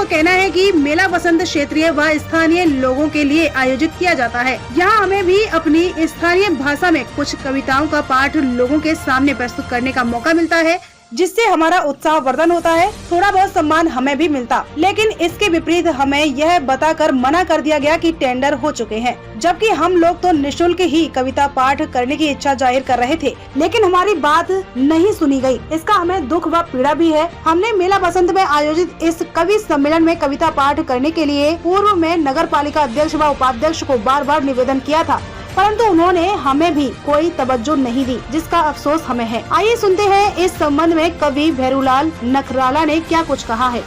कहना है कि मेला बसंत क्षेत्रीय व स्थानीय लोगों के लिए आयोजित किया जाता है। यहाँ हमें भी अपनी स्थानीय भाषा में कुछ कविताओं का पाठ लोगों के सामने प्रस्तुत करने का मौका मिलता है, जिससे हमारा उत्साह वर्धन होता है, थोड़ा बहुत सम्मान हमें भी मिलता। लेकिन इसके विपरीत हमें यह बताकर मना कर दिया गया कि टेंडर हो चुके हैं, जबकि हम लोग तो निःशुल्क ही कविता पाठ करने की इच्छा जाहिर कर रहे थे, लेकिन हमारी बात नहीं सुनी गई। इसका हमें दुख व पीड़ा भी है। हमने मेला बसंत में आयोजित इस कवि सम्मेलन में कविता पाठ करने के लिए पूर्व में नगर पालिका अध्यक्ष व उपाध्यक्ष को बार बार निवेदन किया था, परंतु उन्होंने हमें भी कोई तवज्जो नहीं दी, जिसका अफसोस हमें है। आइए सुनते हैं इस संबंध में कवि भैरूलाल नखराला ने क्या कुछ कहा है।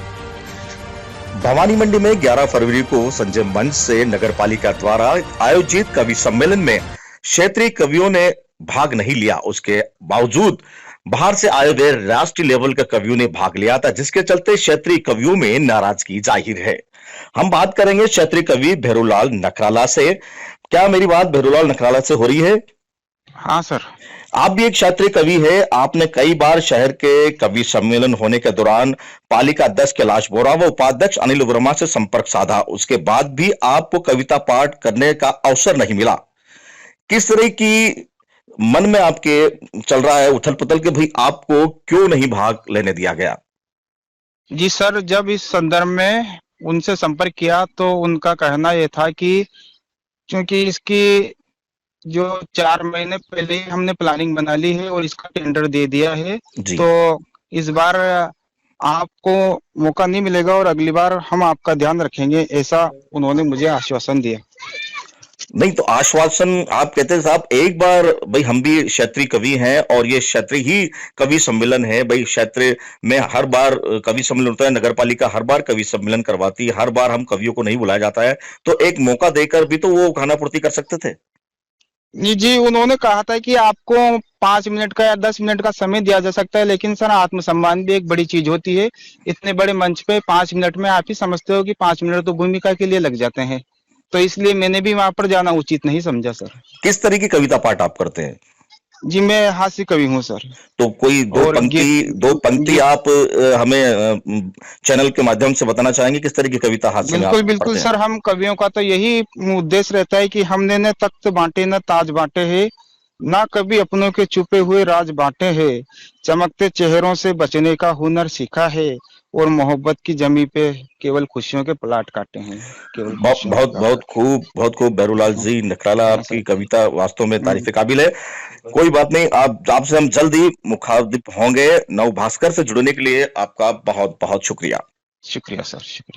भवानी मंडी में 11 फरवरी को संजय मंच से नगर पालिका द्वारा आयोजित कवि सम्मेलन में क्षेत्रीय कवियों ने भाग नहीं लिया। उसके बावजूद बाहर से आए हुए राष्ट्रीय लेवल के कवियों ने भाग लिया था, जिसके चलते क्षेत्रीय कवियों में नाराजगी जाहिर है। हम बात करेंगे क्षेत्रीय कवि भैरूलाल नखराला से। क्या मेरी बात भैरूलाल नखराला से हो रही है? हाँ सर। आप भी एक क्षेत्रीय कवि है। आपने कई बार शहर के कवि सम्मेलन होने के दौरान पालिका अध्यक्ष कैलाश बोरा व उपाध्यक्ष अनिल वर्मा से संपर्क साधा, उसके बाद भी आपको कविता पाठ करने का अवसर नहीं मिला। किस तरह की मन में आपके चल रहा है उथल पुथल के भाई आपको क्यों नहीं भाग लेने दिया गया? जी सर, जब इस संदर्भ में उनसे संपर्क किया तो उनका कहना यह था कि क्योंकि इसकी जो 4 महीने पहले हमने प्लानिंग बना ली है और इसका टेंडर दे दिया है, तो इस बार आपको मौका नहीं मिलेगा और अगली बार हम आपका ध्यान रखेंगे, ऐसा उन्होंने मुझे आश्वासन दिया। नहीं तो आश्वासन आप कहते हैं साहब, एक बार भाई हम भी क्षेत्रीय कवि हैं और ये क्षेत्रीय ही कवि सम्मेलन है। भाई क्षेत्र में हर बार कवि सम्मेलन होता है, नगर पालिका हर बार कवि सम्मेलन करवाती है, हर बार हम कवियों को नहीं बुलाया जाता है, तो एक मौका देकर भी तो वो खानापूर्ति कर सकते थे। जी, उन्होंने कहा था कि आपको 5 मिनट का या 10 मिनट का समय दिया जा सकता है, लेकिन सर आत्मसम्मान भी एक बड़ी चीज होती है। इतने बड़े मंच पे 5 मिनट में आप ही समझते हो कि 5 मिनट तो भूमिका के लिए लग जाते हैं, तो इसलिए मैंने भी वहां पर जाना उचित नहीं समझा सर। किस तरह की कविता पाठ आप करते हैं? जी, मैं हास्य कवि हूँ सर। तो कोई दो पंक्ति आप हमें चैनल के माध्यम से बताना चाहेंगे किस तरह की कविता हास्य में आप बिल्कुल बिल्कुल सर, हम कवियों का तो यही उद्देश्य रहता है कि हमने न तख्त बांटे न ताज बांटे हैं, ना कभी अपनों के छुपे हुए राज बांटे हैं, चमकते चेहरों से बचने का हुनर सीखा है और मोहब्बत की जमी पे केवल खुशियों के प्लाट काटे हैं। केवल बहुत खूब भैरूलाल जी नखराला, आपकी कविता वास्तव में तारीफ काबिल है। कोई बात नहीं, आपसे हम जल्द ही मुखातिब होंगे। नव भास्कर से जुड़ने के लिए आपका बहुत बहुत शुक्रिया। शुक्रिया सर, शुक्रिया।